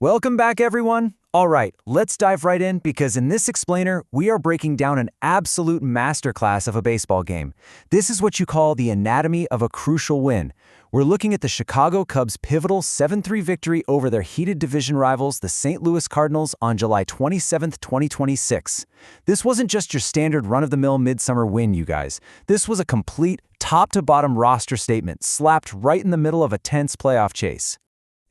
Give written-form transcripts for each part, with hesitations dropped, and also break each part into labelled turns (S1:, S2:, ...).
S1: Welcome back, everyone. All right, let's dive right in because in this explainer, we are breaking down an absolute masterclass of a baseball game. This is what you call the anatomy of a crucial win. We're looking at the Chicago Cubs' pivotal 7-3 victory over their heated division rivals, the St. Louis Cardinals, on July 27, 2026. This wasn't just your standard run-of-the-mill midsummer win, you guys. This was a complete, top-to-bottom roster statement slapped right in the middle of a tense playoff chase.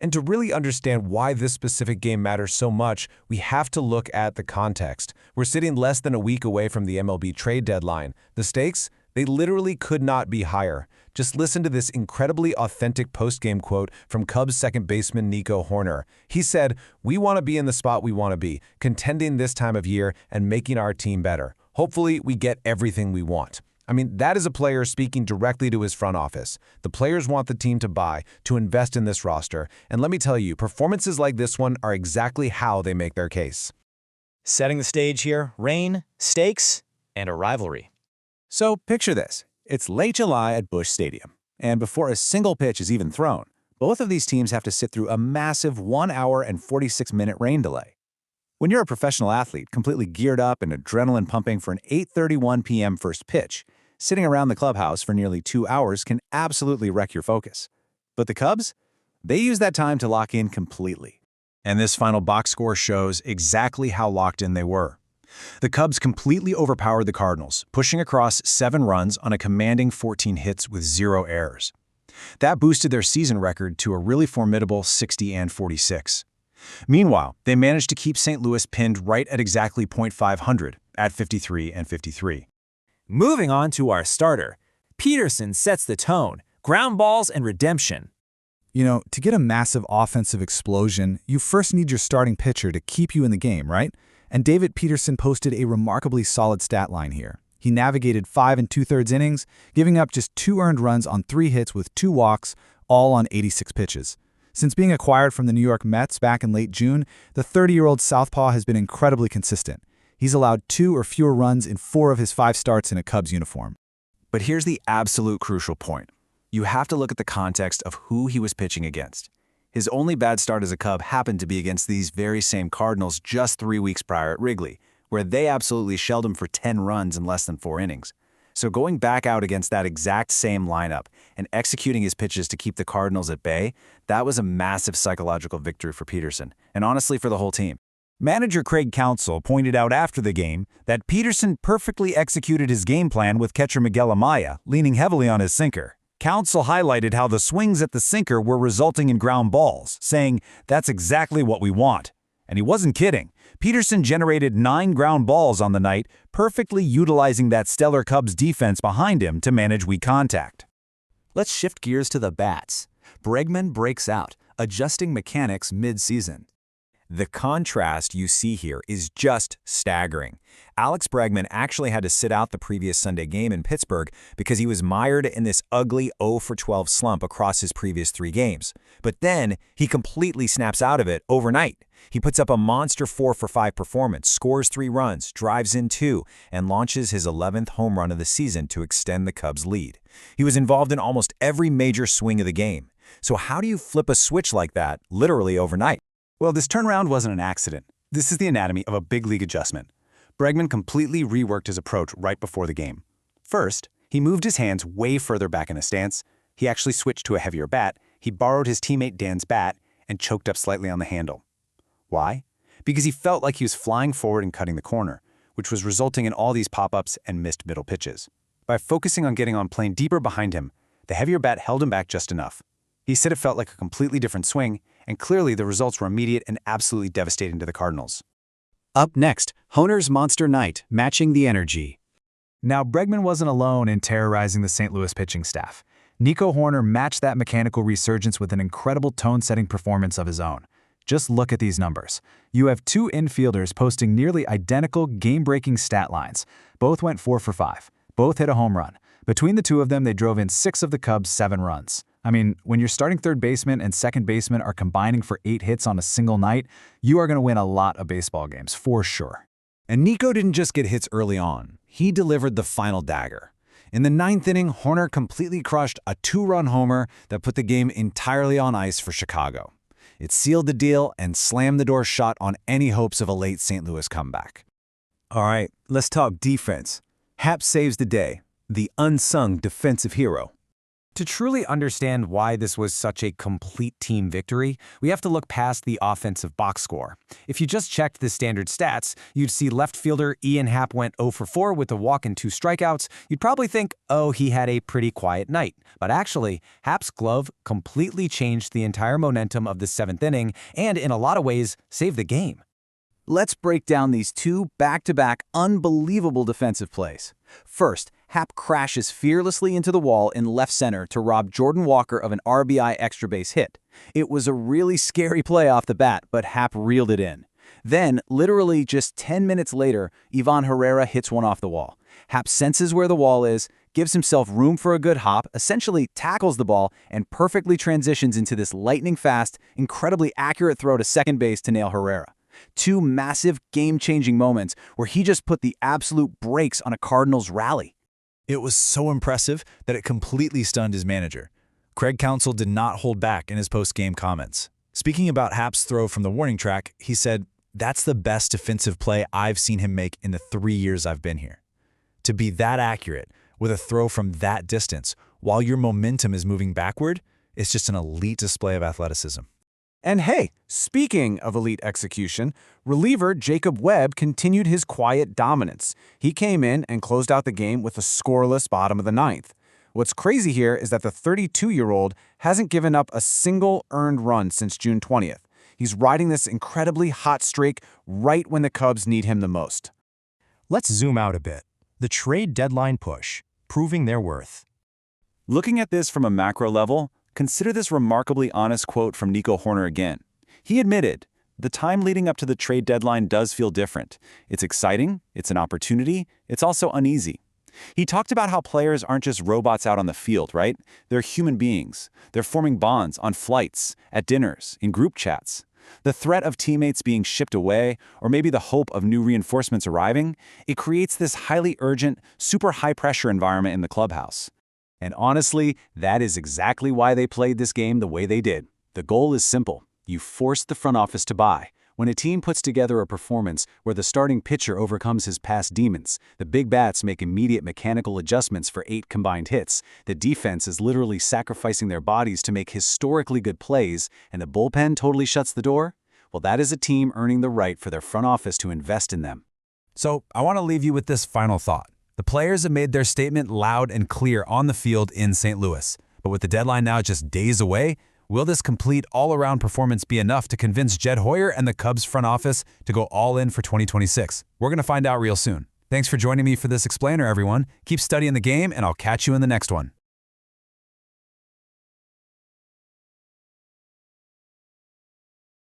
S2: And to really understand why this specific game matters so much, we have to look at the context. We're sitting less than a week away from the MLB trade deadline. The stakes? They literally could not be higher. Just listen to this incredibly authentic post-game quote from Cubs second baseman Nico Hoerner. He said, "We want to be in the spot we want to be, contending this time of year and making our team better. Hopefully, we get everything we want." I mean, that is a player speaking directly to his front office. The players want the team to buy, to invest in this roster. And let me tell you, performances like this one are exactly how they make their case.
S3: Setting the stage here, rain, stakes, and a rivalry.
S4: So picture this. It's late July at Busch Stadium, and before a single pitch is even thrown, both of these teams have to sit through a massive 1 hour and 46-minute rain delay. When you're a professional athlete, completely geared up and adrenaline pumping for an 8:31 p.m. first pitch, sitting around the clubhouse for nearly 2 hours can absolutely wreck your focus. But the Cubs? They use that time to lock in completely. And this final box score shows exactly how locked in they were. The Cubs completely overpowered the Cardinals, pushing across 7 runs on a commanding 14 hits with 0 errors. That boosted their season record to a really formidable 60-46. Meanwhile, they managed to keep St. Louis pinned right at exactly .500 at 53-53.
S1: Moving on to our starter, Peterson sets the tone, ground balls and redemption.
S5: You know, to get a massive offensive explosion, you first need your starting pitcher to keep you in the game, right? And David Peterson posted a remarkably solid stat line here. He navigated 5 2/3 innings, giving up just 2 earned runs on 3 hits with 2 walks, all on 86 pitches. Since being acquired from the New York Mets back in late June, the 30-year-old southpaw has been incredibly consistent. He's allowed 2 or fewer runs in 4 of his 5 starts in a Cubs uniform.
S4: But here's the absolute crucial point. You have to look at the context of who he was pitching against. His only bad start as a Cub happened to be against these very same Cardinals just 3 weeks prior at Wrigley, where they absolutely shelled him for 10 runs in less than 4 innings. So going back out against that exact same lineup and executing his pitches to keep the Cardinals at bay, that was a massive psychological victory for Peterson, and honestly for the whole team.
S6: Manager Craig Counsell pointed out after the game that Peterson perfectly executed his game plan with catcher Miguel Amaya, leaning heavily on his sinker. Counsell highlighted how the swings at the sinker were resulting in ground balls, saying, "That's exactly what we want." And he wasn't kidding. Peterson generated 9 ground balls on the night, perfectly utilizing that stellar Cubs defense behind him to manage weak contact.
S5: Let's shift gears to the bats. Bregman breaks out, adjusting mechanics mid-season.
S4: The contrast you see here is just staggering. Alex Bregman actually had to sit out the previous Sunday game in Pittsburgh because he was mired in this ugly 0-for-12 slump across his previous 3 games. But then he completely snaps out of it overnight. He puts up a monster 4-for-5 performance, scores 3 runs, drives in 2, and launches his 11th home run of the season to extend the Cubs' lead. He was involved in almost every major swing of the game. So how do you flip a switch like that, literally overnight?
S5: Well, this turnaround wasn't an accident. This is the anatomy of a big league adjustment. Bregman completely reworked his approach right before the game. First, he moved his hands way further back in a stance. He actually switched to a heavier bat. He borrowed his teammate Dan's bat and choked up slightly on the handle. Why? Because he felt like he was flying forward and cutting the corner, which was resulting in all these pop-ups and missed middle pitches. By focusing on getting on plane deeper behind him, the heavier bat held him back just enough. He said it felt like a completely different swing, and clearly the results were immediate and absolutely devastating to the Cardinals.
S6: Up next, Hoerner's Monster Night, matching the energy.
S1: Now, Bregman wasn't alone in terrorizing the St. Louis pitching staff. Nico Hoerner matched that mechanical resurgence with an incredible tone-setting performance of his own. Just look at these numbers. You have 2 infielders posting nearly identical game-breaking stat lines. Both went 4-for-5. Both hit a home run. Between the 2 of them, they drove in 6 of the Cubs' 7 runs. I mean, when your starting third baseman and second baseman are combining for 8 hits on a single night, you are going to win a lot of baseball games, for sure.
S4: And Nico didn't just get hits early on. He delivered the final dagger. In the 9th inning, Hoerner completely crushed a 2-run homer that put the game entirely on ice for Chicago.
S1: It sealed the deal and slammed the door shut on any hopes of a late St. Louis comeback.
S6: All right, let's talk defense. Happ saves the day, the unsung defensive hero.
S1: To truly understand why this was such a complete team victory, we have to look past the offensive box score. If you just checked the standard stats, you'd see left fielder Ian Happ went 0 for 4 with a walk and 2 strikeouts. You'd probably think, oh, he had a pretty quiet night. But actually, Happ's glove completely changed the entire momentum of the 7th inning and, in a lot of ways, saved the game.
S4: Let's break down these two back-to-back unbelievable defensive plays. First, Happ crashes fearlessly into the wall in left center to rob Jordan Walker of an RBI extra base hit. It was a really scary play off the bat, but Happ reeled it in. Then, literally just 10 minutes later, Iván Herrera hits one off the wall. Happ senses where the wall is, gives himself room for a good hop, essentially tackles the ball, and perfectly transitions into this lightning-fast, incredibly accurate throw to second base to nail Herrera. Two massive, game-changing moments where he just put the absolute brakes on a Cardinals rally.
S3: It was so impressive that it completely stunned his manager. Craig Counsell did not hold back in his post-game comments. Speaking about Happ's throw from the warning track, he said, "That's the best defensive play I've seen him make in the 3 years I've been here. To be that accurate with a throw from that distance while your momentum is moving backward, it's just an elite display of athleticism."
S2: And hey, speaking of elite execution, reliever Jacob Webb continued his quiet dominance. He came in and closed out the game with a scoreless bottom of the 9th. What's crazy here is that the 32-year-old hasn't given up a single earned run since June 20th. He's riding this incredibly hot streak right when the Cubs need him the most.
S3: Let's zoom out a bit. The trade deadline push, proving their worth.
S5: Looking at this from a macro level, consider this remarkably honest quote from Nico Hoerner again. He admitted, "The time leading up to the trade deadline does feel different. It's exciting, it's an opportunity, it's also uneasy." He talked about how players aren't just robots out on the field, right? They're human beings. They're forming bonds on flights, at dinners, in group chats. The threat of teammates being shipped away, or maybe the hope of new reinforcements arriving, it creates this highly urgent, super high-pressure environment in the clubhouse.
S4: And honestly, that is exactly why they played this game the way they did. The goal is simple. You force the front office to buy. When a team puts together a performance where the starting pitcher overcomes his past demons, the big bats make immediate mechanical adjustments for 8 combined hits, the defense is literally sacrificing their bodies to make historically good plays, and the bullpen totally shuts the door, well, that is a team earning the right for their front office to invest in them.
S6: So I want to leave you with this final thought. The players have made their statement loud and clear on the field in St. Louis. But with the deadline now just days away, will this complete all-around performance be enough to convince Jed Hoyer and the Cubs front office to go all in for 2026? We're going to find out real soon. Thanks for joining me for this explainer, everyone. Keep studying the game, and I'll catch you in the next one.